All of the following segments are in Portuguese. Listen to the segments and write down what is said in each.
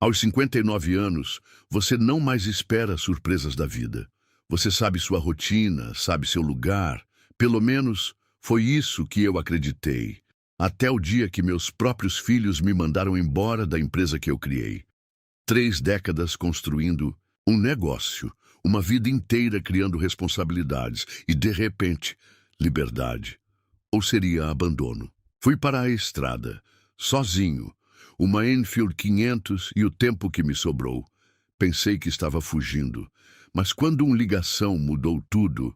Aos 59 anos, você não mais espera surpresas da vida. Você sabe sua rotina, sabe seu lugar. Pelo menos foi isso que eu acreditei. Até o dia que meus próprios filhos me mandaram embora da empresa que eu criei. 3 décadas construindo um negócio, uma vida inteira criando responsabilidades e, de repente, liberdade. Ou seria abandono. Fui para a estrada, sozinho, uma Enfield 500 e o tempo que me sobrou. Pensei que estava fugindo, mas quando uma ligação mudou tudo,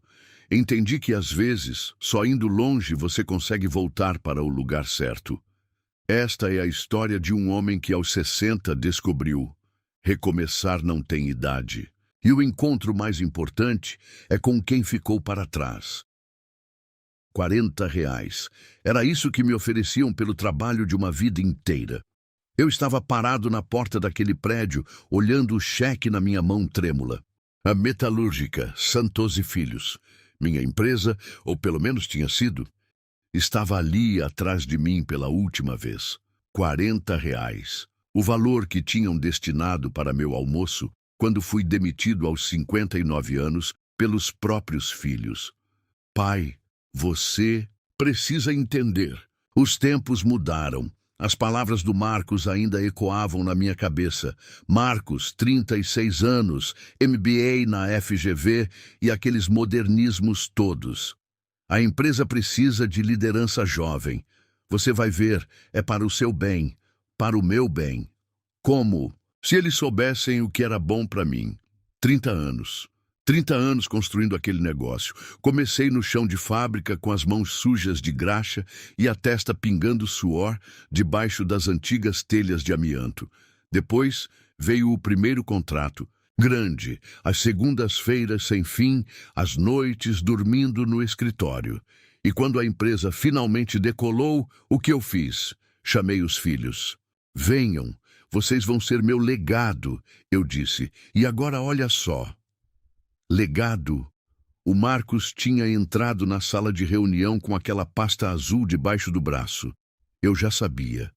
entendi que às vezes, só indo longe você consegue voltar para o lugar certo. Esta é a história de um homem que aos 60 descobriu: recomeçar não tem idade. E o encontro mais importante é com quem ficou para trás. R$ 40. Era isso que me ofereciam pelo trabalho de uma vida inteira. Eu estava parado na porta daquele prédio, olhando o cheque na minha mão trêmula. A metalúrgica Santos e Filhos, minha empresa, ou pelo menos tinha sido, estava ali atrás de mim pela última vez. R$ 40. O valor que tinham destinado para meu almoço quando fui demitido aos 59 anos pelos próprios filhos. Pai, você precisa entender. Os tempos mudaram. As palavras do Marcos ainda ecoavam na minha cabeça. Marcos, 36 anos, MBA na FGV e aqueles modernismos todos. A empresa precisa de liderança jovem. Você vai ver, é para o seu bem, para o meu bem. Como? Se eles soubessem o que era bom para mim. 30 anos. 30 anos construindo aquele negócio. Comecei no chão de fábrica com as mãos sujas de graxa e a testa pingando suor debaixo das antigas telhas de amianto. Depois veio o primeiro contrato. Grande, as segundas-feiras sem fim, as noites dormindo no escritório. E quando a empresa finalmente decolou, o que eu fiz? Chamei os filhos. Venham, vocês vão ser meu legado, eu disse. E agora olha só. Legado. O Marcos tinha entrado na sala de reunião com aquela pasta azul debaixo do braço. Eu já sabia.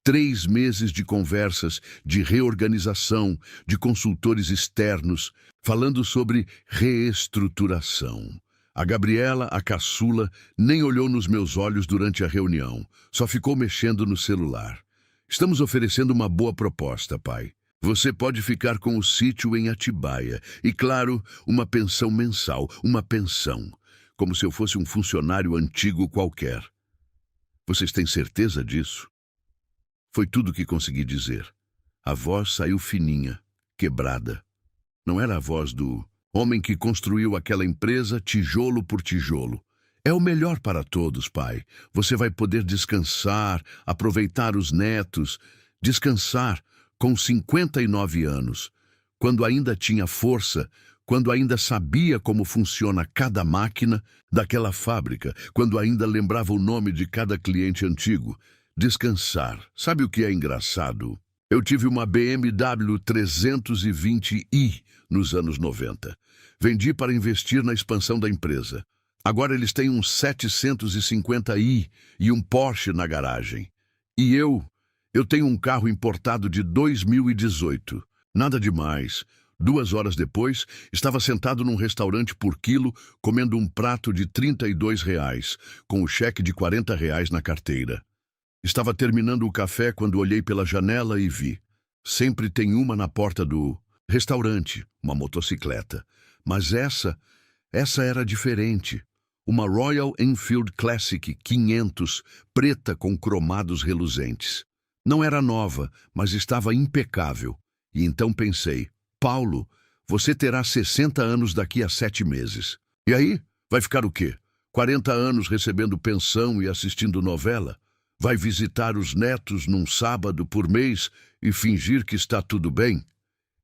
3 meses de conversas, de reorganização, de consultores externos, falando sobre reestruturação. A Gabriela, a caçula, nem olhou nos meus olhos durante a reunião. Só ficou mexendo no celular. Estamos oferecendo uma boa proposta, pai. Você pode ficar com o sítio em Atibaia. E, claro, uma pensão mensal. Uma pensão. Como se eu fosse um funcionário antigo qualquer. Vocês têm certeza disso? Foi tudo que consegui dizer. A voz saiu fininha, quebrada. Não era a voz do homem que construiu aquela empresa tijolo por tijolo. É o melhor para todos, pai. Você vai poder descansar, aproveitar os netos, descansar com 59 anos, quando ainda tinha força, quando ainda sabia como funciona cada máquina daquela fábrica, quando ainda lembrava o nome de cada cliente antigo. Descansar. Sabe o que é engraçado? Eu tive uma BMW 320i nos anos 90. Vendi para investir na expansão da empresa. Agora eles têm um 750i e um Porsche na garagem. E eu tenho um carro importado de 2018. Nada demais. 2 horas depois, estava sentado num restaurante por quilo, comendo um prato de R$ 32, com o cheque de R$ 40 na carteira. Estava terminando o café quando olhei pela janela e vi. Sempre tem uma na porta do restaurante, uma motocicleta. Mas essa era diferente. Uma Royal Enfield Classic 500, preta com cromados reluzentes. Não era nova, mas estava impecável. E então pensei, Paulo, você terá 60 anos daqui a 7 meses. E aí, vai ficar o quê? 40 anos recebendo pensão e assistindo novela? Vai visitar os netos num sábado por mês e fingir que está tudo bem?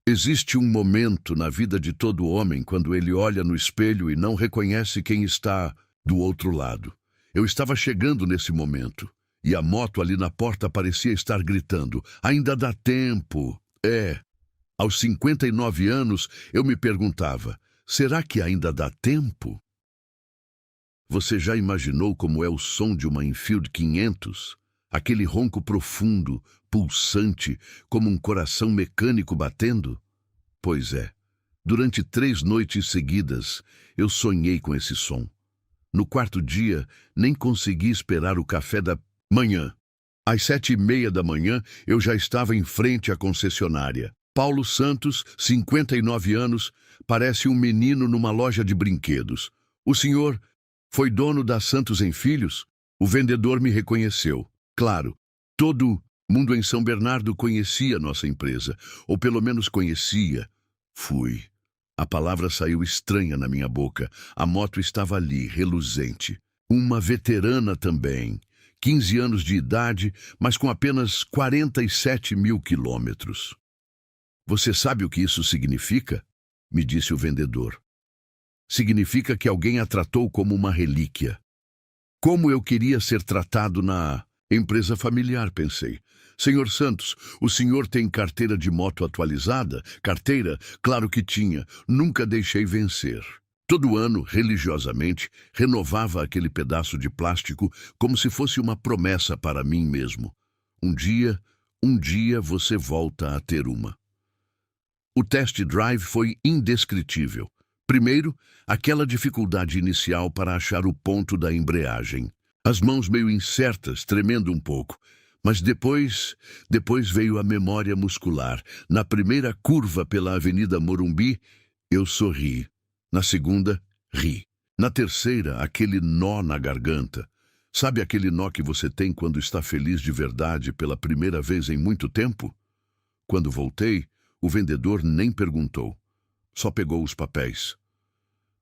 Existe um momento na vida de todo homem quando ele olha no espelho e não reconhece quem está do outro lado. Eu estava chegando nesse momento, e a moto ali na porta parecia estar gritando, ainda dá tempo. Aos 59 anos eu me perguntava, será que ainda dá tempo? Você já imaginou como é o som de uma Enfield 500? Aquele ronco profundo, pulsante, como um coração mecânico batendo? Pois é, durante 3 noites seguidas, eu sonhei com esse som. No quarto dia, nem consegui esperar o café da manhã. Às 7h30 da manhã, eu já estava em frente à concessionária. Paulo Santos, 59 anos, parece um menino numa loja de brinquedos. O senhor foi dono da Santos em Filhos? O vendedor me reconheceu. Claro, todo mundo em São Bernardo conhecia nossa empresa, ou pelo menos conhecia. Fui. A palavra saiu estranha na minha boca. A moto estava ali, reluzente. Uma veterana também. 15 anos de idade, mas com apenas 47 mil quilômetros. Você sabe o que isso significa? Me disse o vendedor. Significa que alguém a tratou como uma relíquia. Como eu queria ser tratado na empresa familiar, pensei. Senhor Santos, o senhor tem carteira de moto atualizada? Carteira? Claro que tinha. Nunca deixei vencer. Todo ano, religiosamente, renovava aquele pedaço de plástico como se fosse uma promessa para mim mesmo. Um dia você volta a ter uma. O test drive foi indescritível. Primeiro, aquela dificuldade inicial para achar o ponto da embreagem. As mãos meio incertas, tremendo um pouco. Mas depois veio a memória muscular. Na primeira curva pela Avenida Morumbi, eu sorri. Na segunda, ri. Na terceira, aquele nó na garganta. Sabe aquele nó que você tem quando está feliz de verdade pela primeira vez em muito tempo? Quando voltei, o vendedor nem perguntou. Só pegou os papéis.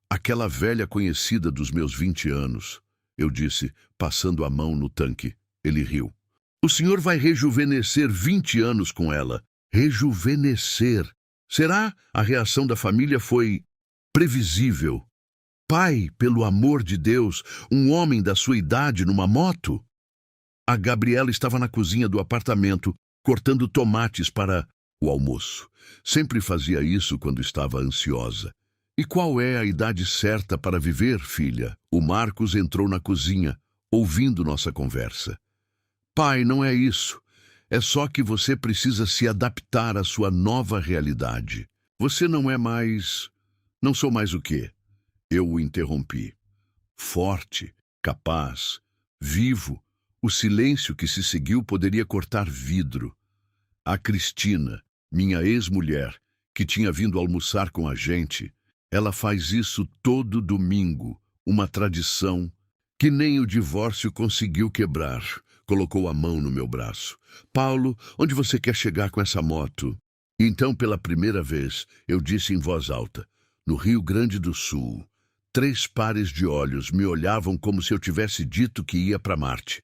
Aquela velha conhecida dos meus 20 anos, eu disse, passando a mão no tanque. Ele riu. O senhor vai rejuvenescer 20 anos com ela. Rejuvenescer. Será? A reação da família foi previsível. Pai, pelo amor de Deus, um homem da sua idade numa moto? A Gabriela estava na cozinha do apartamento, cortando tomates para o almoço. Sempre fazia isso quando estava ansiosa. E qual é a idade certa para viver, filha? O Marcos entrou na cozinha, ouvindo nossa conversa. Pai, não é isso. É só que você precisa se adaptar à sua nova realidade. Você não é mais... Não sou mais o quê? Eu o interrompi. Forte, capaz, vivo. O silêncio que se seguiu poderia cortar vidro. A Cristina, minha ex-mulher, que tinha vindo almoçar com a gente, ela faz isso todo domingo, uma tradição que nem o divórcio conseguiu quebrar. Colocou a mão no meu braço. Paulo, onde você quer chegar com essa moto? Então, pela primeira vez, eu disse em voz alta, no Rio Grande do Sul, 3 pares de olhos me olhavam como se eu tivesse dito que ia para Marte.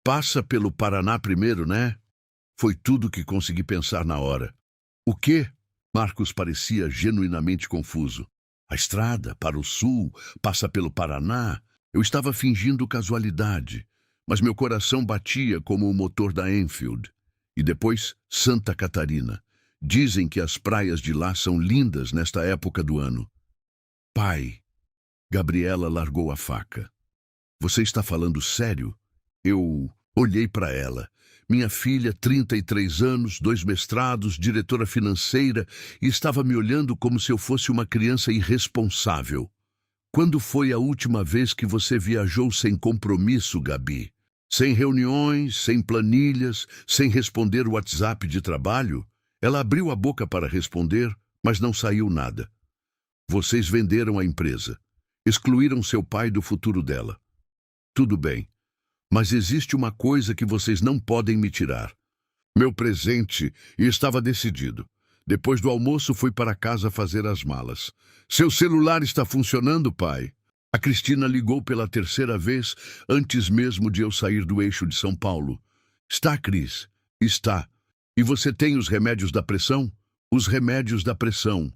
Passa pelo Paraná primeiro, né? Foi tudo que consegui pensar na hora. O quê? Marcos parecia genuinamente confuso. A estrada para o sul passa pelo Paraná. Eu estava fingindo casualidade, mas meu coração batia como o motor da Enfield. E depois, Santa Catarina. Dizem que as praias de lá são lindas nesta época do ano. Pai, Gabriela largou a faca. Você está falando sério? Eu olhei para ela. Minha filha, 33 anos, 2 mestrados, diretora financeira, e estava me olhando como se eu fosse uma criança irresponsável. Quando foi a última vez que você viajou sem compromisso, Gabi? Sem reuniões, sem planilhas, sem responder o WhatsApp de trabalho? Ela abriu a boca para responder, mas não saiu nada. Vocês venderam a empresa. Excluíram seu pai do futuro dela. Tudo bem, mas existe uma coisa que vocês não podem me tirar. Meu presente, e estava decidido. Depois do almoço, fui para casa fazer as malas. Seu celular está funcionando, pai? A Cristina ligou pela 3ª vez, antes mesmo de eu sair do eixo de São Paulo. Está, Cris? Está. E você tem os remédios da pressão? Os remédios da pressão.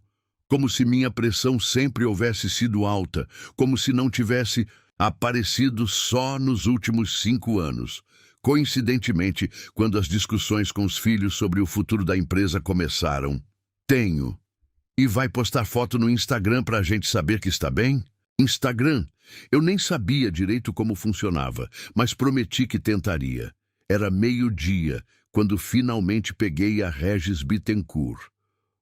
Como se minha pressão sempre houvesse sido alta, como se não tivesse aparecido só nos últimos 5 anos. Coincidentemente, quando as discussões com os filhos sobre o futuro da empresa começaram. Tenho. E vai postar foto no Instagram para a gente saber que está bem? Instagram. Eu nem sabia direito como funcionava, mas prometi que tentaria. Era meio-dia, quando finalmente peguei a Regis Bittencourt.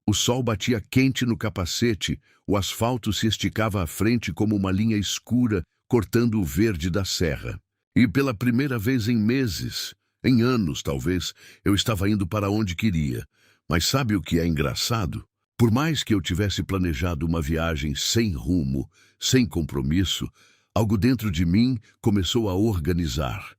O sol batia quente no capacete, o asfalto se esticava à frente como uma linha escura, cortando o verde da serra. E pela primeira vez em meses, em anos talvez, eu estava indo para onde queria. Mas sabe o que é engraçado? Por mais que eu tivesse planejado uma viagem sem rumo, sem compromisso, algo dentro de mim começou a organizar.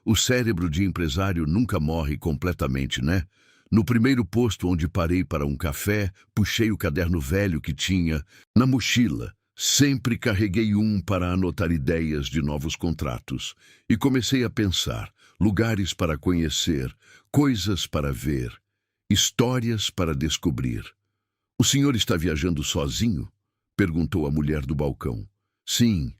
O cérebro de empresário nunca morre completamente, né? No primeiro posto onde parei para um café, puxei o caderno velho que tinha na mochila. Sempre carreguei um para anotar ideias de novos contratos. E comecei a pensar, lugares para conhecer, coisas para ver, histórias para descobrir. "O senhor está viajando sozinho?" perguntou a mulher do balcão. "Sim.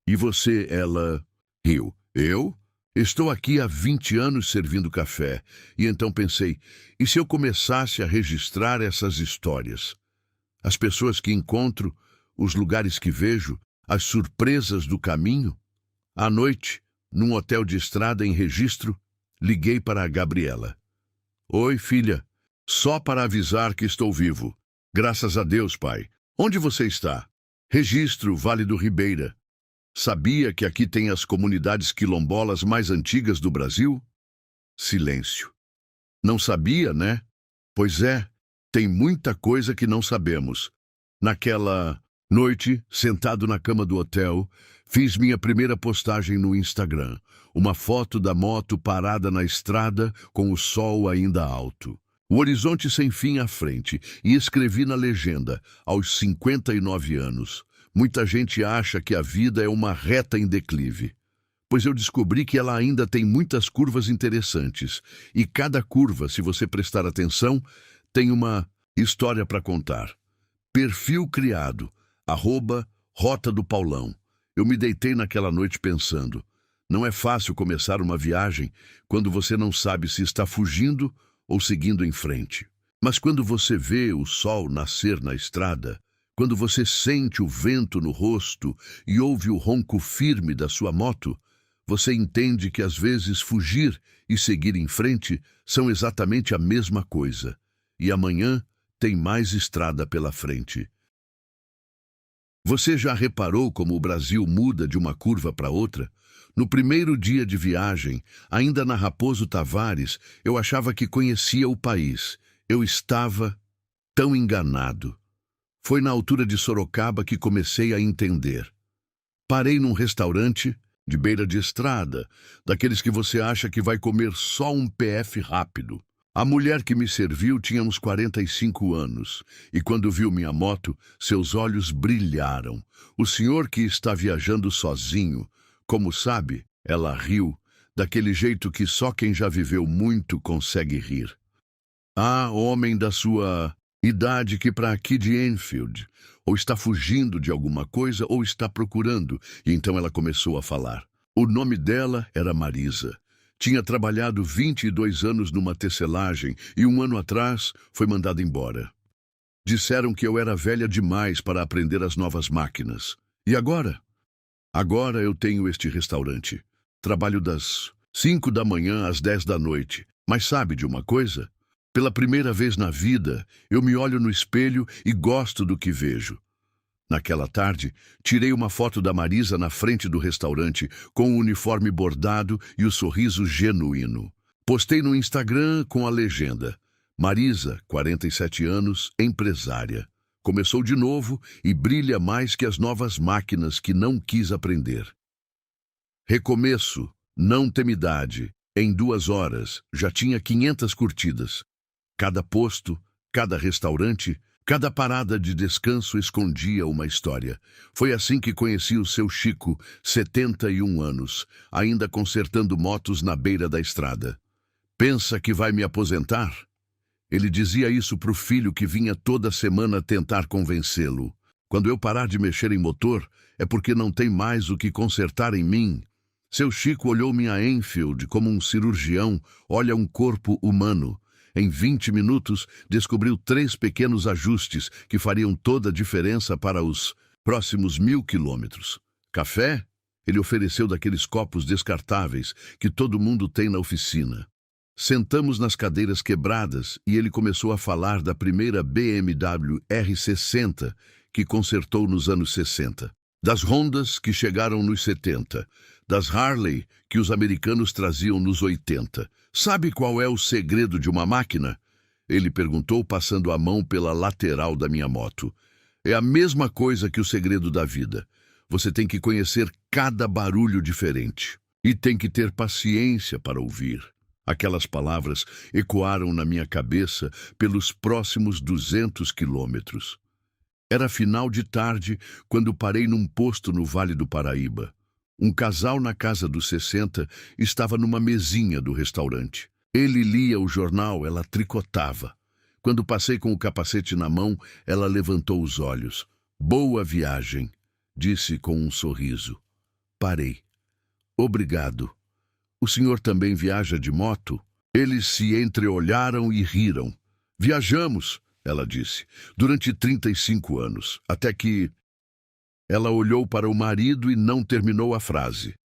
E você?" Ela riu. "Eu? Estou aqui há 20 anos servindo café." E então pensei, e se eu começasse a registrar essas histórias? As pessoas que encontro, os lugares que vejo, as surpresas do caminho? À noite, num hotel de estrada em Registro, liguei para a Gabriela. "Oi, filha. Só para avisar que estou vivo." "Graças a Deus, pai. Onde você está?" "Registro, Vale do Ribeira." "Sabia que aqui tem as comunidades quilombolas mais antigas do Brasil?" Silêncio. "Não sabia, né?" "Pois é, tem muita coisa que não sabemos." Naquela noite, sentado na cama do hotel, fiz minha primeira postagem no Instagram. Uma foto da moto parada na estrada com o sol ainda alto. O horizonte sem fim à frente, e escrevi na legenda, aos 59 anos. Muita gente acha que a vida é uma reta em declive. Pois eu descobri que ela ainda tem muitas curvas interessantes. E cada curva, se você prestar atenção, tem uma história para contar. Perfil criado, @Rota do Paulão. Eu me deitei naquela noite pensando, não é fácil começar uma viagem quando você não sabe se está fugindo ou seguindo em frente. Mas quando você vê o sol nascer na estrada, quando você sente o vento no rosto e ouve o ronco firme da sua moto, você entende que às vezes fugir e seguir em frente são exatamente a mesma coisa. E amanhã tem mais estrada pela frente. Você já reparou como o Brasil muda de uma curva para outra? No primeiro dia de viagem, ainda na Raposo Tavares, eu achava que conhecia o país. Eu estava tão enganado. Foi na altura de Sorocaba que comecei a entender. Parei num restaurante de beira de estrada, daqueles que você acha que vai comer só um PF rápido. A mulher que me serviu tinha uns 45 anos, e quando viu minha moto, seus olhos brilharam. "O senhor que está viajando sozinho, como sabe?" Ela riu, daquele jeito que só quem já viveu muito consegue rir. "Ah, homem da sua idade que para aqui de Enfield, ou está fugindo de alguma coisa ou está procurando." E então ela começou a falar. O nome dela era Marisa. Tinha trabalhado 22 anos numa tecelagem e 1 ano atrás foi mandada embora. Disseram que eu era velha demais para aprender as novas máquinas. E agora? Agora eu tenho este restaurante. Trabalho das 5 da manhã às 10 da noite. Mas sabe de uma coisa? Pela primeira vez na vida, eu me olho no espelho e gosto do que vejo. Naquela tarde, tirei uma foto da Marisa na frente do restaurante, com o uniforme bordado e o sorriso genuíno. Postei no Instagram com a legenda: Marisa, 47 anos, empresária. Começou de novo e brilha mais que as novas máquinas que não quis aprender. Recomeço, não tem idade. Em 2 horas, já tinha 500 curtidas. Cada posto, cada restaurante, cada parada de descanso escondia uma história. Foi assim que conheci o seu Chico, 71 anos, ainda consertando motos na beira da estrada. "Pensa que vai me aposentar?" Ele dizia isso para o filho que vinha toda semana tentar convencê-lo. "Quando eu parar de mexer em motor, é porque não tem mais o que consertar em mim." Seu Chico olhou minha Enfield como um cirurgião olha um corpo humano. Em 20 minutos, descobriu 3 pequenos ajustes que fariam toda a diferença para os próximos 1000 quilômetros. Café? Ele ofereceu daqueles copos descartáveis que todo mundo tem na oficina. Sentamos nas cadeiras quebradas e ele começou a falar da primeira BMW R60 que consertou nos anos 60, das Hondas que chegaram nos 70, das Harley que os americanos traziam nos 80. Sabe qual é o segredo de uma máquina? Ele perguntou, passando a mão pela lateral da minha moto. É a mesma coisa que o segredo da vida. Você tem que conhecer cada barulho diferente e tem que ter paciência para ouvir. Aquelas palavras ecoaram na minha cabeça pelos próximos 200 quilômetros. Era final de tarde quando parei num posto no Vale do Paraíba. Um casal na casa dos 60 estava numa mesinha do restaurante. Ele lia o jornal, ela tricotava. Quando passei com o capacete na mão, ela levantou os olhos. "Boa viagem", disse com um sorriso. Parei. "Obrigado. O senhor também viaja de moto?" Eles se entreolharam e riram. "Viajamos", ela disse, "durante 35 anos, até que..." Ela olhou para o marido e não terminou a frase.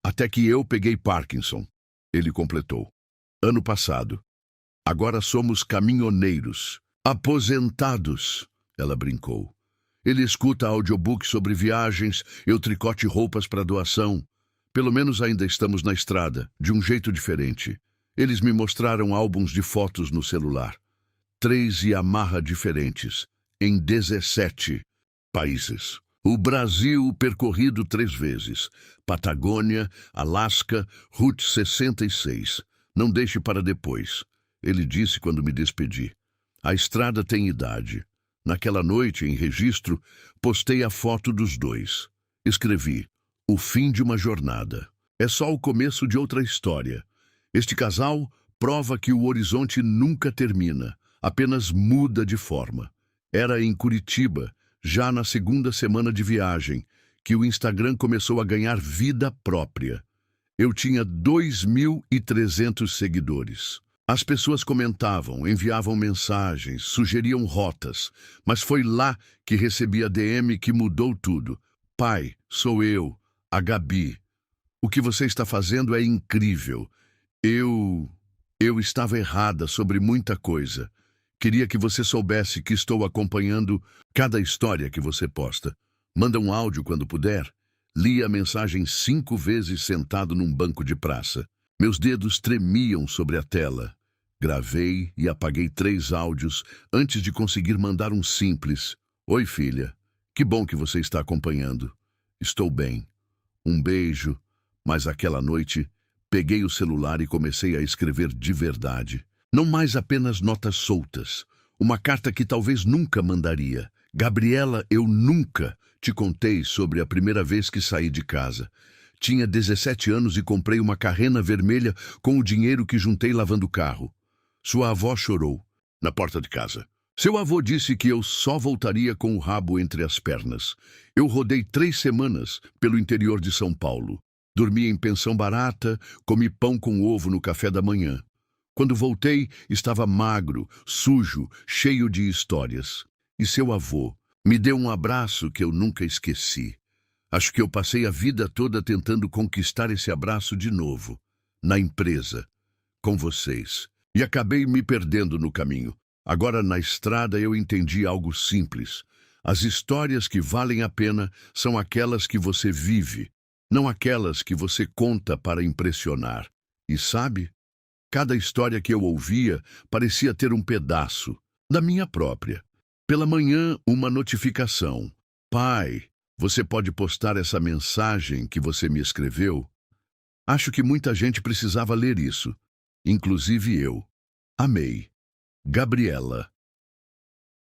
"Até que eu peguei Parkinson", ele completou. "Ano passado. Agora somos caminhoneiros. Aposentados", ela brincou. "Ele escuta audiobook sobre viagens, eu tricote roupas para doação. Pelo menos ainda estamos na estrada, de um jeito diferente. Eles me mostraram álbuns de fotos no celular. 3 Yamaha diferentes, em 17 países. O Brasil percorrido 3 vezes. Patagônia, Alasca, Route 66. Não deixe para depois", ele disse quando me despedi. "A estrada tem idade." Naquela noite, em registro, postei a foto dos dois. Escrevi: "O fim de uma jornada. É só o começo de outra história." Este casal prova que o horizonte nunca termina, apenas muda de forma. Era em Curitiba, já na segunda semana de viagem, que o Instagram começou a ganhar vida própria. Eu tinha 2.300 seguidores. As pessoas comentavam, enviavam mensagens, sugeriam rotas, mas foi lá que recebi a DM que mudou tudo. "Pai, sou eu, a Gabi. O que você está fazendo é incrível. Eu estava errada sobre muita coisa. Queria que você soubesse que estou acompanhando cada história que você posta. Manda um áudio quando puder." Li a mensagem 5 vezes sentado num banco de praça. Meus dedos tremiam sobre a tela. Gravei e apaguei 3 áudios antes de conseguir mandar um simples: "Oi, filha. Que bom que você está acompanhando. Estou bem. Um beijo." Mas aquela noite, peguei o celular e comecei a escrever de verdade. Não mais apenas notas soltas. Uma carta que talvez nunca mandaria. "Gabriela, eu nunca te contei sobre a primeira vez que saí de casa. Tinha 17 anos e comprei uma Carrena vermelha com o dinheiro que juntei lavando o carro. Sua avó chorou na porta de casa. Seu avô disse que eu só voltaria com o rabo entre as pernas. Eu rodei 3 semanas pelo interior de São Paulo. Dormi em pensão barata, comi pão com ovo no café da manhã. Quando voltei, estava magro, sujo, cheio de histórias. E seu avô me deu um abraço que eu nunca esqueci. Acho que eu passei a vida toda tentando conquistar esse abraço de novo, na empresa, com vocês. E acabei me perdendo no caminho. Agora, na estrada, eu entendi algo simples. As histórias que valem a pena são aquelas que você vive, não aquelas que você conta para impressionar. E sabe? Cada história que eu ouvia parecia ter um pedaço da minha própria. Pela manhã, uma notificação: "Pai, você pode postar essa mensagem que você me escreveu?" Acho que muita gente precisava ler isso, inclusive eu. Amei. Gabriela.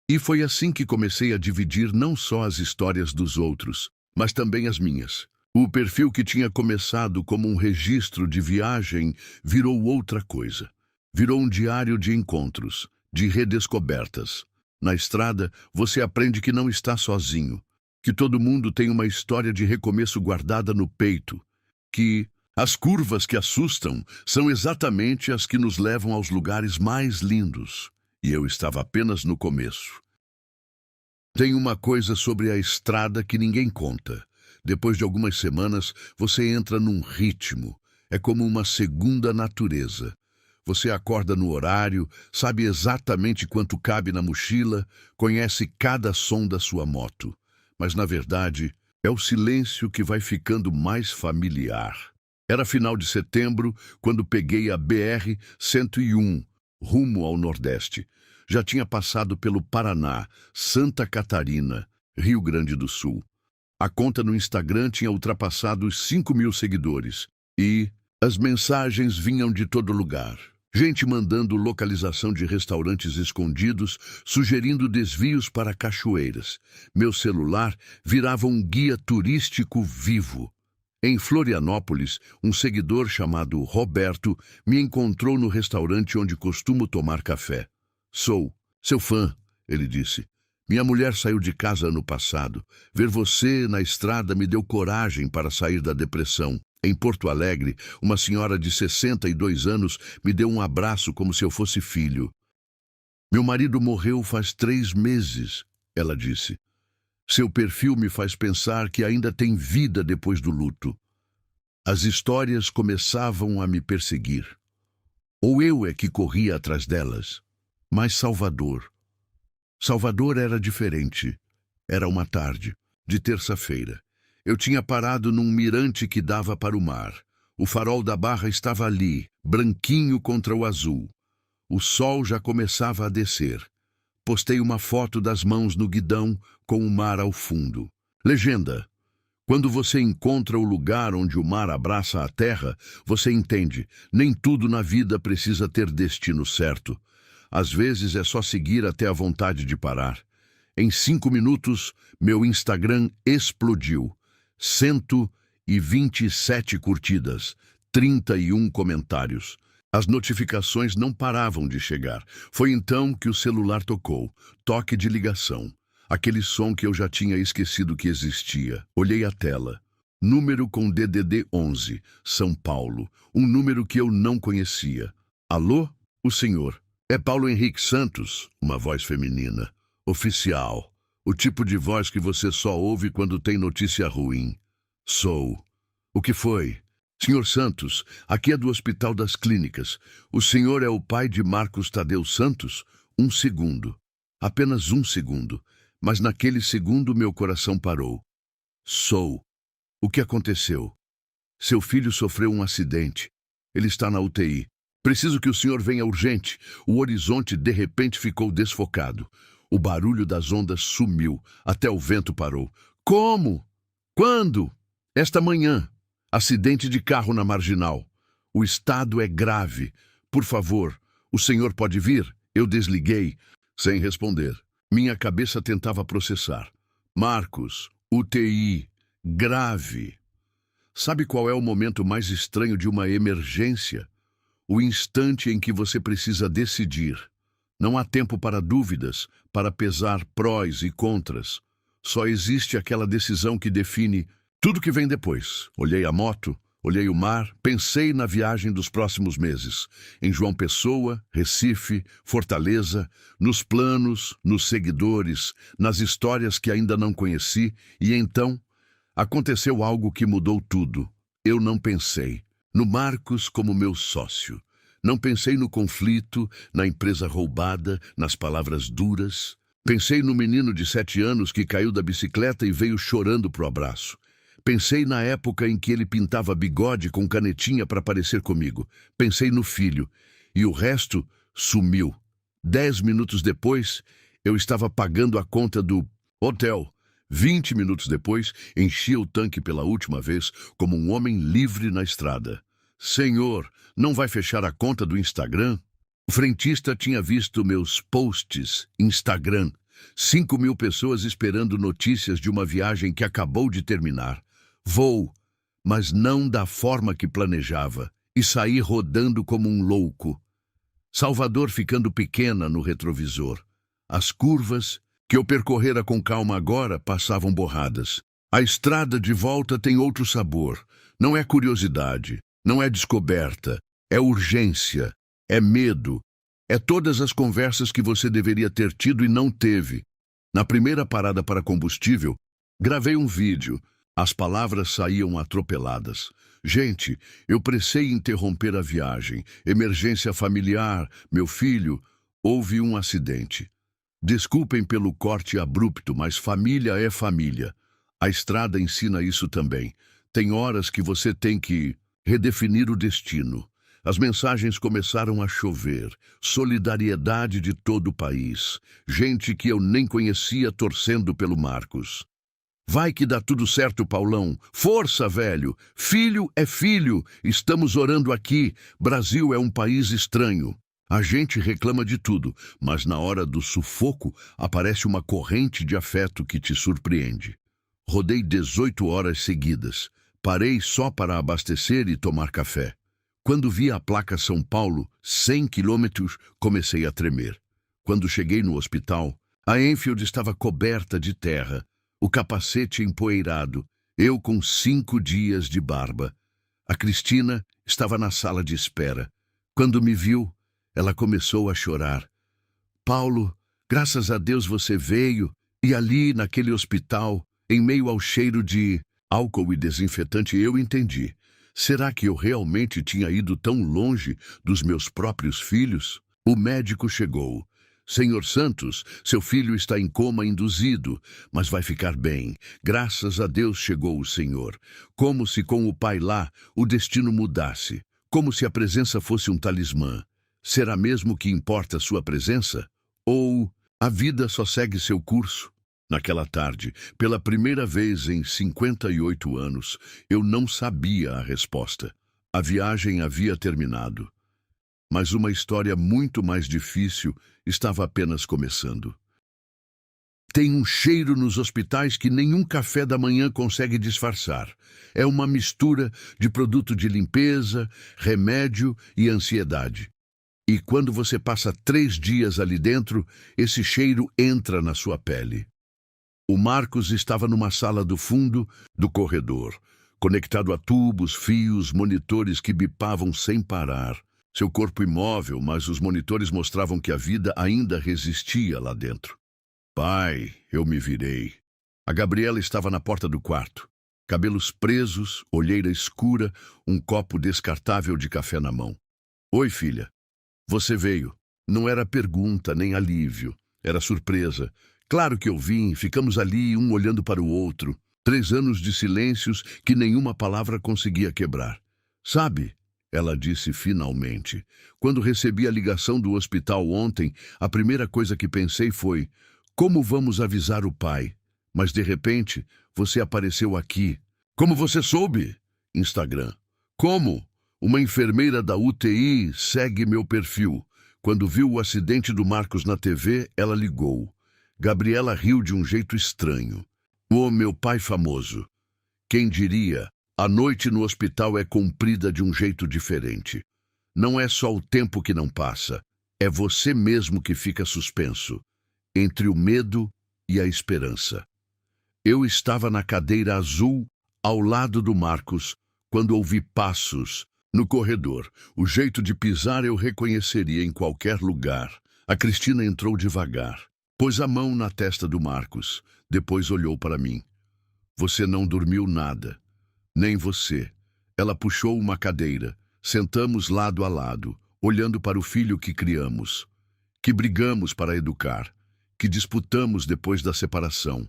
E foi assim que comecei a dividir não só as histórias dos outros, mas também as minhas. O perfil que tinha começado como um registro de viagem virou outra coisa. Virou um diário de encontros, de redescobertas. Na estrada, você aprende que não está sozinho, que todo mundo tem uma história de recomeço guardada no peito, que as curvas que assustam são exatamente as que nos levam aos lugares mais lindos. E eu estava apenas no começo. Tem uma coisa sobre a estrada que ninguém conta. Depois de algumas semanas, você entra num ritmo. É como uma segunda natureza. Você acorda no horário, sabe exatamente quanto cabe na mochila, conhece cada som da sua moto. Mas, na verdade, é o silêncio que vai ficando mais familiar. Era final de setembro, quando peguei a BR-101, rumo ao Nordeste. Já tinha passado pelo Paraná, Santa Catarina, Rio Grande do Sul. A conta no Instagram tinha ultrapassado os 5.000 seguidores. E as mensagens vinham de todo lugar. Gente mandando localização de restaurantes escondidos, sugerindo desvios para cachoeiras. Meu celular virava um guia turístico vivo. Em Florianópolis, um seguidor chamado Roberto me encontrou no restaurante onde costumo tomar café. "Sou seu fã", ele disse. "Minha mulher saiu de casa ano passado. Ver você na estrada me deu coragem para sair da depressão. Em Porto Alegre, uma senhora de 62 anos me deu um abraço como se eu fosse filho. Meu marido morreu faz 3 meses", ela disse. "Seu perfil me faz pensar que ainda tem vida depois do luto." As histórias começavam a me perseguir. Ou eu é que corria atrás delas. Mas Salvador era diferente. Era uma tarde, de terça-feira. Eu tinha parado num mirante que dava para o mar. O farol da barra estava ali, branquinho contra o azul. O sol já começava a descer. Postei uma foto das mãos no guidão, com o mar ao fundo. Legenda: quando você encontra o lugar onde o mar abraça a terra, você entende, nem tudo na vida precisa ter destino certo. Às vezes é só seguir até a vontade de parar. Em 5 minutos, meu Instagram explodiu. 127 curtidas, 31 comentários. As notificações não paravam de chegar. Foi então que o celular tocou. Toque de ligação. Aquele som que eu já tinha esquecido que existia. Olhei a tela. Número com DDD 11, São Paulo. Um número que eu não conhecia. "Alô? O senhor. É Paulo Henrique Santos", uma voz feminina. "Oficial. O tipo de voz que você só ouve quando tem notícia ruim." "Sou." "O que foi?" "Senhor Santos, aqui é do Hospital das Clínicas. O senhor é o pai de Marcos Tadeu Santos?" Um segundo. Apenas um segundo. Mas naquele segundo meu coração parou. "Sou." "O que aconteceu?" "Seu filho sofreu um acidente. Ele está na UTI. Preciso que o senhor venha urgente." O horizonte de repente ficou desfocado. O barulho das ondas sumiu, até o vento parou. "Como? Quando?" "Esta manhã. Acidente de carro na Marginal. O estado é grave. Por favor, o senhor pode vir?" Eu desliguei, sem responder. Minha cabeça tentava processar. Marcos, UTI, grave. Sabe qual é o momento mais estranho de uma emergência? O instante em que você precisa decidir. Não há tempo para dúvidas, para pesar prós e contras. Só existe aquela decisão que define tudo que vem depois. Olhei a moto, olhei o mar, pensei na viagem dos próximos meses. Em João Pessoa, Recife, Fortaleza, nos planos, nos seguidores, nas histórias que ainda não conheci. E então, aconteceu algo que mudou tudo. Eu não pensei no Marcos como meu sócio. Não pensei no conflito, na empresa roubada, nas palavras duras. Pensei no menino de 7 anos que caiu da bicicleta e veio chorando pro abraço. Pensei na época em que ele pintava bigode com canetinha para parecer comigo. Pensei no filho. E o resto sumiu. 10 minutos depois, eu estava pagando a conta do hotel. 20 minutos depois, enchia o tanque pela última vez, como um homem livre na estrada. Senhor, não vai fechar a conta do Instagram? O frentista tinha visto meus posts Instagram. 5.000 pessoas esperando notícias de uma viagem que acabou de terminar. Vou, mas não da forma que planejava, e saí rodando como um louco. Salvador ficando pequena no retrovisor. As curvas, que eu percorrera com calma agora, passavam borradas. A estrada de volta tem outro sabor. Não é curiosidade, não é descoberta, é urgência, é medo, é todas as conversas que você deveria ter tido e não teve. Na primeira parada para combustível, gravei um vídeo. As palavras saíam atropeladas. Gente, eu precisei interromper a viagem. Emergência familiar, meu filho. Houve um acidente. Desculpem pelo corte abrupto, mas família é família. A estrada ensina isso também. Tem horas que você tem que redefinir o destino. As mensagens começaram a chover. Solidariedade de todo o país. Gente que eu nem conhecia torcendo pelo Marcos. Vai que dá tudo certo, Paulão. Força, velho. Filho é filho. Estamos orando aqui. Brasil é um país estranho. A gente reclama de tudo, mas na hora do sufoco aparece uma corrente de afeto que te surpreende. Rodei 18 horas seguidas. Parei só para abastecer e tomar café. Quando vi a placa São Paulo, 100 quilômetros, comecei a tremer. Quando cheguei no hospital, a Enfield estava coberta de terra, o capacete empoeirado, eu com 5 dias de barba. A Cristina estava na sala de espera. Quando me viu, ela começou a chorar. Paulo, graças a Deus você veio, e ali, naquele hospital, em meio ao cheiro de álcool e desinfetante, eu entendi. Será que eu realmente tinha ido tão longe dos meus próprios filhos? O médico chegou. Senhor Santos, seu filho está em coma induzido, mas vai ficar bem. Graças a Deus chegou o Senhor. Como se com o pai lá, o destino mudasse. Como se a presença fosse um talismã. Será mesmo que importa sua presença? Ou a vida só segue seu curso? Naquela tarde, pela primeira vez em 58 anos, eu não sabia a resposta. A viagem havia terminado. Mas uma história muito mais difícil estava apenas começando. Tem um cheiro nos hospitais que nenhum café da manhã consegue disfarçar. É uma mistura de produto de limpeza, remédio e ansiedade. E quando você passa 3 dias ali dentro, esse cheiro entra na sua pele. O Marcos estava numa sala do fundo do corredor, conectado a tubos, fios, monitores que bipavam sem parar. Seu corpo imóvel, mas os monitores mostravam que a vida ainda resistia lá dentro. Pai, eu me virei. A Gabriela estava na porta do quarto. Cabelos presos, olheira escura, um copo descartável de café na mão. Oi, filha. Você veio. Não era pergunta, nem alívio. Era surpresa. Claro que eu vim, ficamos ali, um olhando para o outro. 3 anos de silêncios que nenhuma palavra conseguia quebrar. Sabe, ela disse finalmente, quando recebi a ligação do hospital ontem, a primeira coisa que pensei foi, como vamos avisar o pai? Mas de repente, você apareceu aqui. Como você soube? Instagram. Como? Uma enfermeira da UTI segue meu perfil. Quando viu o acidente do Marcos na TV, ela ligou. Gabriela riu de um jeito estranho. Oh, meu pai famoso. Quem diria, a noite no hospital é comprida de um jeito diferente. Não é só o tempo que não passa, é você mesmo que fica suspenso, entre o medo e a esperança. Eu estava na cadeira azul, ao lado do Marcos, quando ouvi passos no corredor. O jeito de pisar eu reconheceria em qualquer lugar. A Cristina entrou devagar. Pôs a mão na testa do Marcos, depois olhou para mim. Você não dormiu nada, nem você. Ela puxou uma cadeira, sentamos lado a lado, olhando para o filho que criamos, que brigamos para educar, que disputamos depois da separação.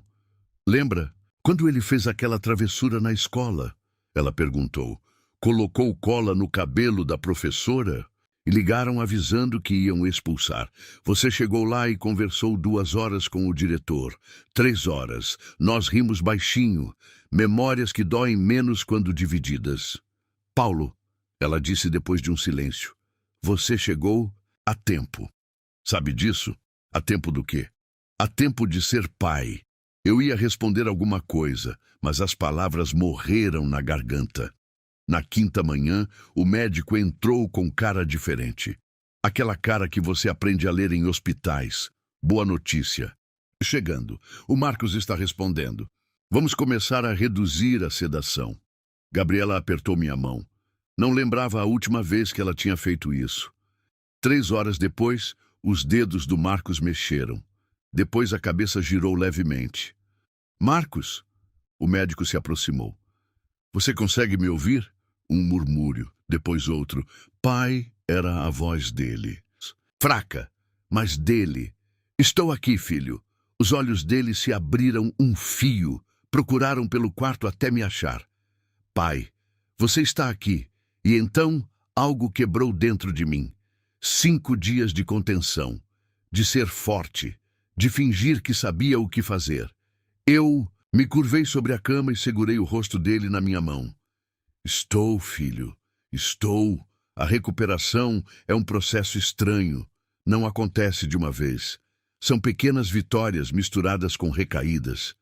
Lembra, quando ele fez aquela travessura na escola? Ela perguntou. Colocou cola no cabelo da professora? E ligaram avisando que iam expulsar. Você chegou lá e conversou 2 horas com o diretor. 3 horas. Nós rimos baixinho. Memórias que doem menos quando divididas. Paulo, ela disse depois de um silêncio. Você chegou a tempo. Sabe disso? A tempo do quê? A tempo de ser pai. Eu ia responder alguma coisa, mas as palavras morreram na garganta. Na 5ª manhã, o médico entrou com cara diferente. Aquela cara que você aprende a ler em hospitais. Boa notícia. Chegando, o Marcos está respondendo. Vamos começar a reduzir a sedação. Gabriela apertou minha mão. Não lembrava a última vez que ela tinha feito isso. 3 horas depois, os dedos do Marcos mexeram. Depois a cabeça girou levemente. Marcos, O médico se aproximou. Você consegue me ouvir? Um murmúrio, depois outro. Pai, era a voz dele. Fraca, mas dele. Estou aqui, filho. Os olhos dele se abriram um fio. Procuraram pelo quarto até me achar. Pai, você está aqui. E então, algo quebrou dentro de mim. 5 dias de contenção, de ser forte, de fingir que sabia o que fazer. Eu me curvei sobre a cama e segurei o rosto dele na minha mão. Estou, filho, estou. A recuperação é um processo estranho. Não acontece de uma vez. São pequenas vitórias misturadas com recaídas.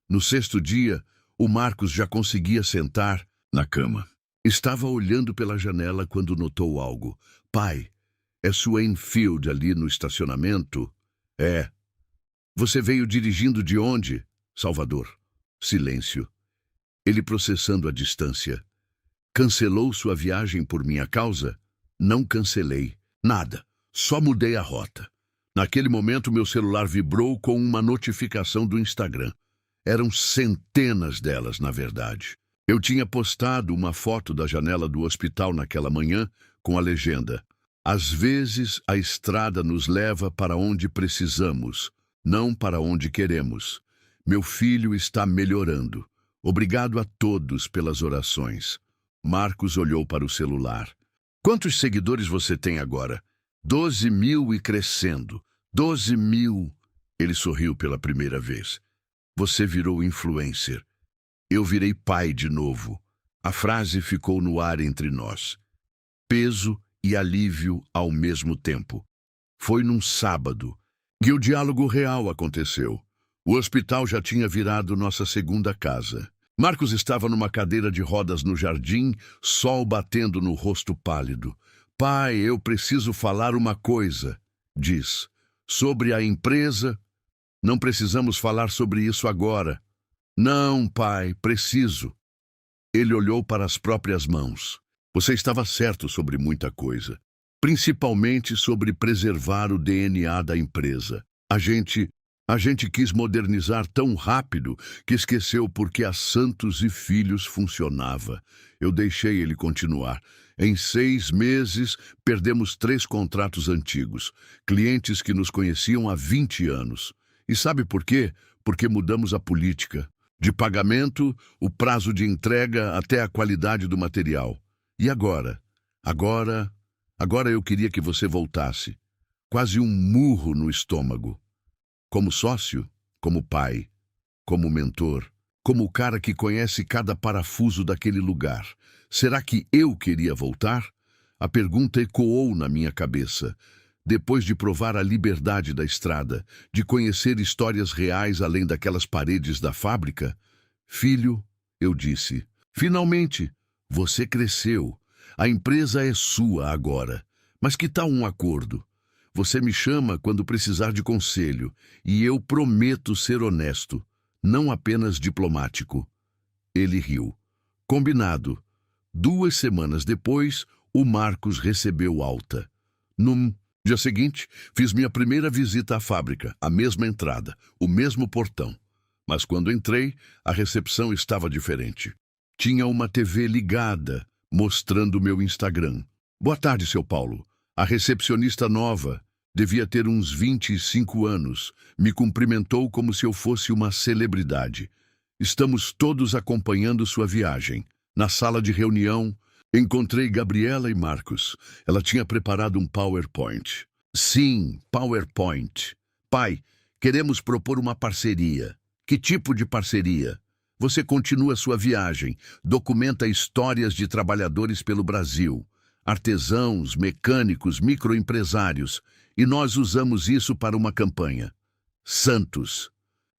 No 6º dia, o Marcos já conseguia sentar na cama. Estava olhando pela janela quando notou algo. Pai, é sua Enfield ali no estacionamento? É. Você veio dirigindo de onde? Salvador. Silêncio. Ele processando a distância. Cancelou sua viagem por minha causa? Não cancelei. Nada. Só mudei a rota. Naquele momento, meu celular vibrou com uma notificação do Instagram. Eram centenas delas, na verdade. Eu tinha postado uma foto da janela do hospital naquela manhã com a legenda: às vezes a estrada nos leva para onde precisamos, não para onde queremos. Meu filho está melhorando. Obrigado a todos pelas orações. Marcos olhou para o celular. Quantos seguidores você tem agora? 12.000 e crescendo. 12.000. Ele sorriu pela primeira vez. Você virou influencer. Eu virei pai de novo. A frase ficou no ar entre nós. Peso e alívio ao mesmo tempo. Foi num sábado que o diálogo real aconteceu. O hospital já tinha virado nossa segunda casa. Marcos estava numa cadeira de rodas no jardim, sol batendo no rosto pálido. Pai, eu preciso falar uma coisa, diz. Sobre a empresa, não precisamos falar sobre isso agora. Não, pai, preciso. Ele olhou para as próprias mãos. Você estava certo sobre muita coisa, principalmente sobre preservar o DNA da empresa. A gente quis modernizar tão rápido que esqueceu porque a Santos e Filhos funcionava. Eu deixei ele continuar. Em 6 meses, perdemos 3 contratos antigos, clientes que nos conheciam há 20 anos. E sabe por quê? Porque mudamos a política. De pagamento, o prazo de entrega até a qualidade do material. E agora? Agora eu queria que você voltasse. Quase um murro no estômago. Como sócio, como pai, como mentor, como o cara que conhece cada parafuso daquele lugar. Será que eu queria voltar? A pergunta ecoou na minha cabeça. Depois de provar a liberdade da estrada, de conhecer histórias reais além daquelas paredes da fábrica, filho, eu disse, finalmente, você cresceu. A empresa é sua agora. Mas que tal um acordo? Você me chama quando precisar de conselho, e eu prometo ser honesto, não apenas diplomático. Ele riu. Combinado. 2 semanas depois, o Marcos recebeu alta. No dia seguinte, fiz minha primeira visita à fábrica, a mesma entrada, o mesmo portão. Mas quando entrei, a recepção estava diferente. Tinha uma TV ligada, mostrando meu Instagram. Boa tarde, seu Paulo. A recepcionista nova, devia ter uns 25 anos, me cumprimentou como se eu fosse uma celebridade. Estamos todos acompanhando sua viagem. Na sala de reunião, encontrei Gabriela e Marcos. Ela tinha preparado um PowerPoint. Sim, PowerPoint. Pai, queremos propor uma parceria. Que tipo de parceria? Você continua sua viagem, documenta histórias de trabalhadores pelo Brasil, artesãos, mecânicos, microempresários, e nós usamos isso para uma campanha. Santos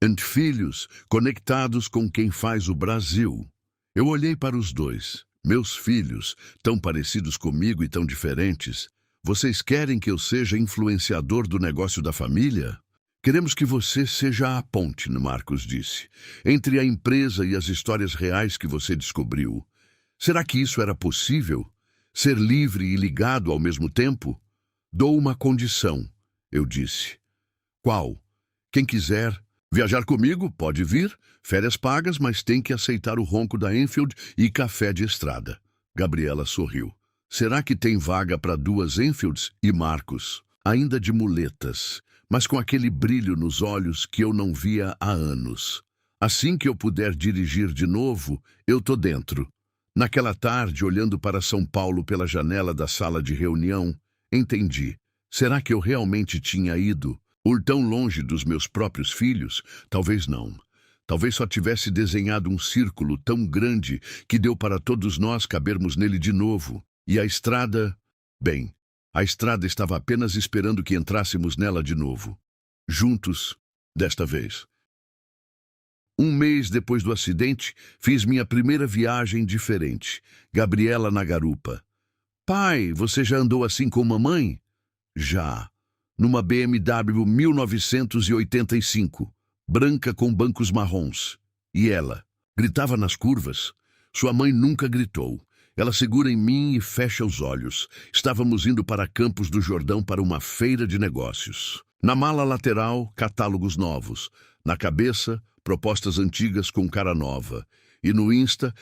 e Filhos, conectados com quem faz o Brasil. Eu olhei para os dois. Meus filhos, tão parecidos comigo e tão diferentes. Vocês querem que eu seja influenciador do negócio da família? Queremos que você seja a ponte, Marcos disse, entre a empresa e as histórias reais que você descobriu. Será que isso era possível? Ser livre e ligado ao mesmo tempo? Dou uma condição, eu disse. Qual? Quem quiser, Viajar comigo? Pode vir. Férias pagas, mas tem que aceitar o ronco da Enfield e café de estrada. Gabriela sorriu. Será que tem vaga para duas Enfields? E Marcos, ainda de muletas, mas com aquele brilho nos olhos que eu não via há anos. Assim que eu puder dirigir de novo, eu tô dentro. Naquela tarde, olhando para São Paulo pela janela da sala de reunião, entendi. Será que eu realmente tinha ido? Ou tão longe dos meus próprios filhos? Talvez não. Talvez só tivesse desenhado um círculo tão grande que deu para todos nós cabermos nele de novo. E a estrada? Bem, a estrada estava apenas esperando que entrássemos nela de novo. Juntos, desta vez. Um mês depois do acidente, fiz minha primeira viagem diferente. Gabriela na garupa. Pai, você já andou assim com mamãe? Já. Numa BMW 1985, branca com bancos marrons. E ela? Gritava nas curvas. Sua mãe nunca gritou. Ela segura em mim e fecha os olhos. Estávamos indo para Campos do Jordão para uma feira de negócios. Na mala lateral, catálogos novos. Na cabeça, propostas antigas com cara nova. E no Insta,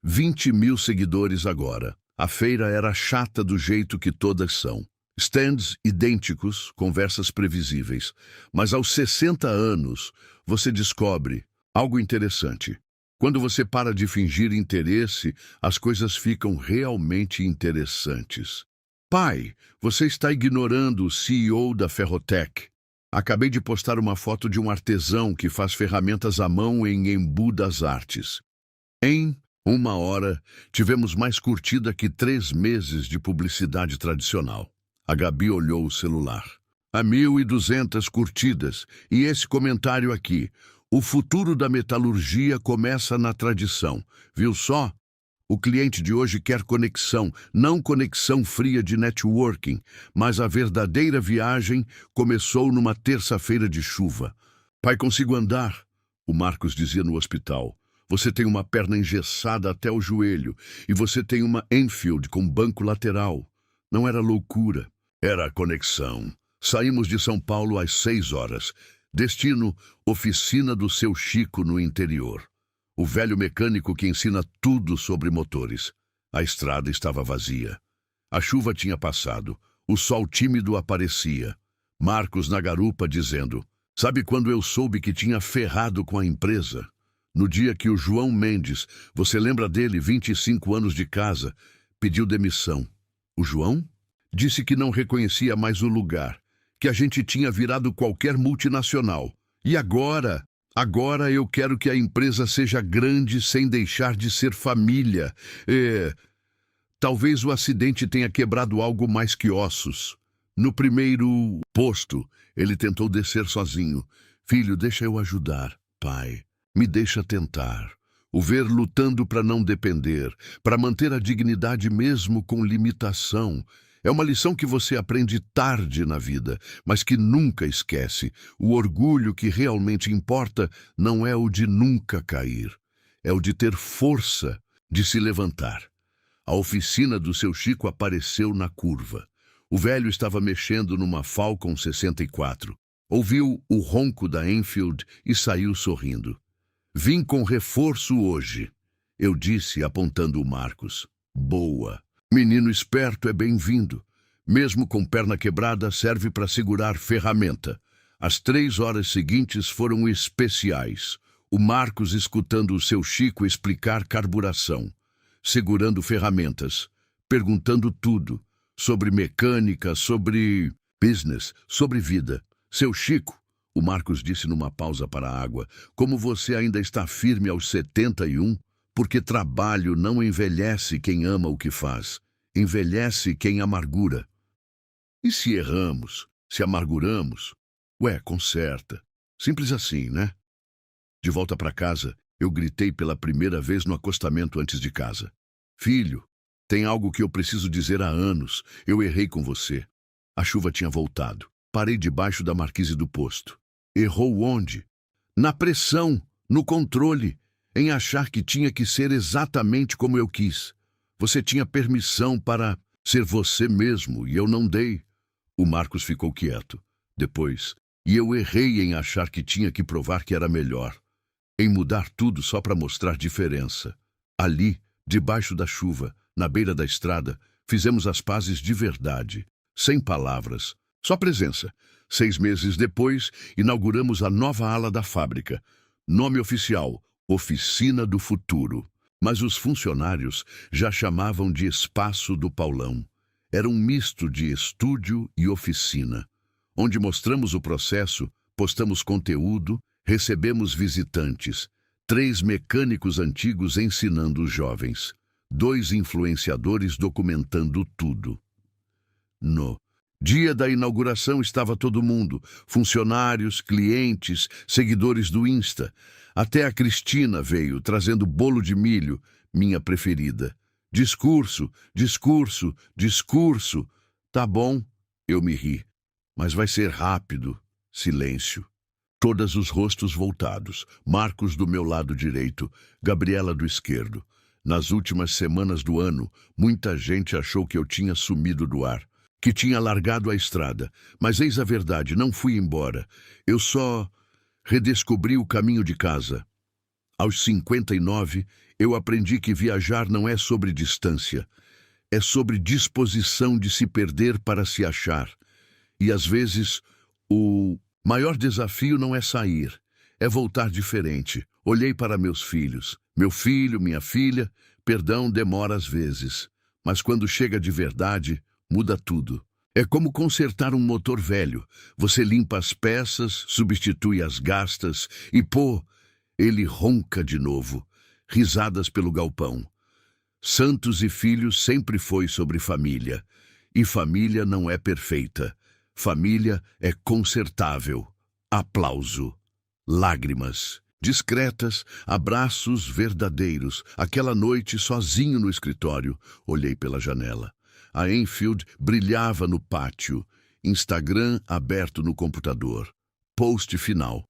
20 mil seguidores agora. A feira era chata do jeito que todas são. Stands idênticos, conversas previsíveis. Mas aos 60 anos, você descobre algo interessante. Quando você para de fingir interesse, as coisas ficam realmente interessantes. Pai, você está ignorando o CEO da Ferrotec. Acabei de postar uma foto de um artesão que faz ferramentas à mão em Embu das Artes. Em 1 hora, tivemos mais curtida que 3 meses de publicidade tradicional. A Gabi olhou o celular. Há 1.200 curtidas. E esse comentário aqui. O futuro da metalurgia começa na tradição. Viu só? O cliente de hoje quer conexão, não conexão fria de networking, mas a verdadeira viagem começou numa terça-feira de chuva. Pai, consigo andar? O Marcos dizia no hospital. Você tem uma perna engessada até o joelho e você tem uma Enfield com banco lateral. Não era loucura, era a conexão. Saímos de São Paulo às 6 horas. Destino, oficina do seu Chico no interior. O velho mecânico que ensina tudo sobre motores. A estrada estava vazia. A chuva tinha passado. O sol tímido aparecia. Marcos na garupa dizendo, sabe quando eu soube que tinha ferrado com a empresa? No dia que o João Mendes, você lembra dele, 25 anos de casa, pediu demissão. O João? Disse que não reconhecia mais o lugar, que a gente tinha virado qualquer multinacional. E agora? Agora eu quero que a empresa seja grande sem deixar de ser família. Talvez o acidente tenha quebrado algo mais que ossos. No primeiro posto, ele tentou descer sozinho. Filho, deixa eu ajudar. Pai, me deixa tentar. O ver lutando para não depender, para manter a dignidade mesmo com limitação. É uma lição que você aprende tarde na vida, mas que nunca esquece. O orgulho que realmente importa não é o de nunca cair. É o de ter força de se levantar. A oficina do seu Chico apareceu na curva. O velho estava mexendo numa Falcon 64. Ouviu o ronco da Enfield e saiu sorrindo. Vim com reforço hoje, eu disse apontando o Marcos. Boa. Menino esperto é bem-vindo. Mesmo com perna quebrada, serve para segurar ferramenta. As 3 horas seguintes foram especiais. O Marcos escutando o seu Chico explicar carburação, segurando ferramentas, perguntando tudo, sobre mecânica, sobre business, sobre vida. Seu Chico, o Marcos disse numa pausa para a água, como você ainda está firme aos 71, porque trabalho não envelhece quem ama o que faz, envelhece quem amargura. E se erramos, se amarguramos, conserta. Simples assim, né? De volta para casa, eu gritei pela primeira vez no acostamento antes de casa. Filho, tem algo que eu preciso dizer há anos. Eu errei com você. A chuva tinha voltado. Parei debaixo da marquise do posto. Errou onde? Na pressão, no controle, em achar que tinha que ser exatamente como eu quis. Você tinha permissão para ser você mesmo e eu não dei. O Marcos ficou quieto. Depois, E eu errei em achar que tinha que provar que era melhor, em mudar tudo só para mostrar diferença. Ali, debaixo da chuva, na beira da estrada, fizemos as pazes de verdade, sem palavras, só presença. 6 meses depois, inauguramos a nova ala da fábrica. Nome oficial: Oficina do Futuro. Mas os funcionários já chamavam de Espaço do Paulão. Era um misto de estúdio e oficina, onde mostramos o processo, postamos conteúdo, recebemos visitantes, 3 mecânicos antigos ensinando os jovens, 2 influenciadores documentando tudo. No dia da inauguração estava todo mundo, funcionários, clientes, seguidores do Insta. Até a Cristina veio, trazendo bolo de milho, minha preferida. Discurso, discurso, discurso. Tá bom, eu me ri. Mas vai ser rápido. Silêncio. Todos os rostos voltados. Marcos do meu lado direito, Gabriela do esquerdo. Nas últimas semanas do ano, muita gente achou que eu tinha sumido do ar, que tinha largado a estrada. Mas eis a verdade, não fui embora. Eu só redescobri o caminho de casa. Aos 59, eu aprendi que viajar não é sobre distância, é sobre disposição de se perder para se achar. E às vezes, o maior desafio não é sair, é voltar diferente. Olhei para meus filhos. Meu filho, minha filha, perdão demora às vezes, mas quando chega de verdade, muda tudo. É como consertar um motor velho. Você limpa as peças, substitui as gastas e, ele ronca de novo. Risadas pelo galpão. Santos e Filhos sempre foi sobre família. E família não é perfeita. Família é consertável. Aplauso. Lágrimas. Discretas, abraços verdadeiros. Aquela noite, sozinho no escritório, olhei pela janela. A Enfield brilhava no pátio. Instagram aberto no computador. Post final.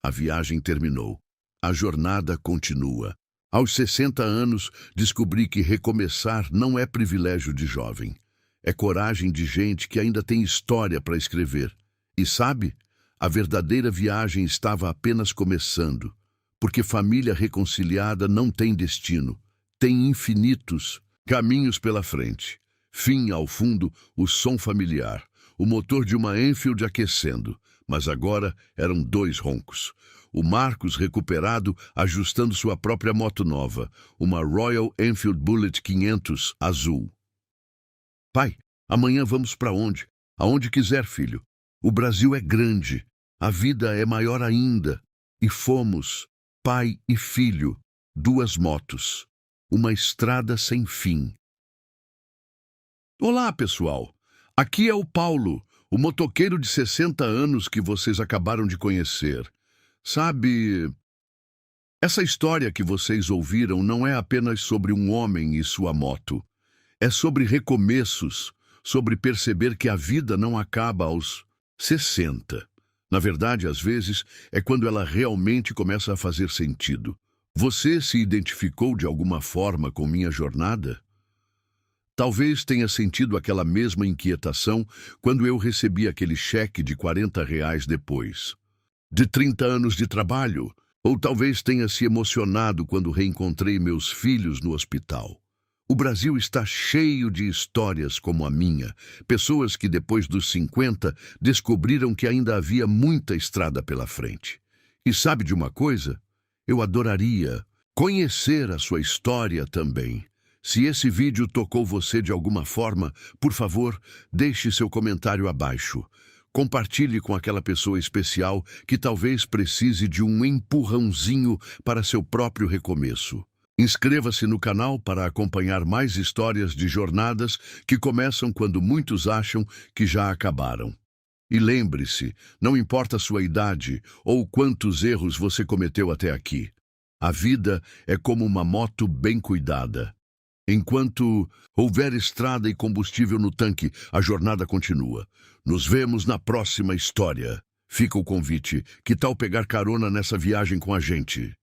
A viagem terminou. A jornada continua. Aos 60 anos, descobri que recomeçar não é privilégio de jovem. É coragem de gente que ainda tem história para escrever. E sabe, a verdadeira viagem estava apenas começando. Porque família reconciliada não tem destino. Tem infinitos caminhos pela frente. Fim ao fundo, o som familiar. O motor de uma Enfield aquecendo. Mas agora eram 2 roncos. O Marcos recuperado, ajustando sua própria moto nova, uma Royal Enfield Bullet 500 azul. Pai, amanhã vamos para onde? Aonde quiser, filho. O Brasil é grande, a vida é maior ainda. E fomos, pai e filho, 2 motos, uma estrada sem fim. Olá, pessoal. Aqui é o Paulo, o motoqueiro de 60 anos que vocês acabaram de conhecer. Sabe, essa história que vocês ouviram não é apenas sobre um homem e sua moto. É sobre recomeços, sobre perceber que a vida não acaba aos 60. Na verdade, às vezes, é quando ela realmente começa a fazer sentido. Você se identificou de alguma forma com minha jornada? Talvez tenha sentido aquela mesma inquietação quando eu recebi aquele cheque de R$ 40 depois de 30 anos de trabalho, ou talvez tenha se emocionado quando reencontrei meus filhos no hospital. O Brasil está cheio de histórias como a minha, pessoas que depois dos 50 descobriram que ainda havia muita estrada pela frente. E sabe de uma coisa? Eu adoraria conhecer a sua história também. Se esse vídeo tocou você de alguma forma, por favor, deixe seu comentário abaixo. Compartilhe com aquela pessoa especial que talvez precise de um empurrãozinho para seu próprio recomeço. Inscreva-se no canal para acompanhar mais histórias de jornadas que começam quando muitos acham que já acabaram. E lembre-se, não importa a sua idade ou quantos erros você cometeu até aqui. A vida é como uma moto bem cuidada. Enquanto houver estrada e combustível no tanque, a jornada continua. Nos vemos na próxima história. Fica o convite. Que tal pegar carona nessa viagem com a gente?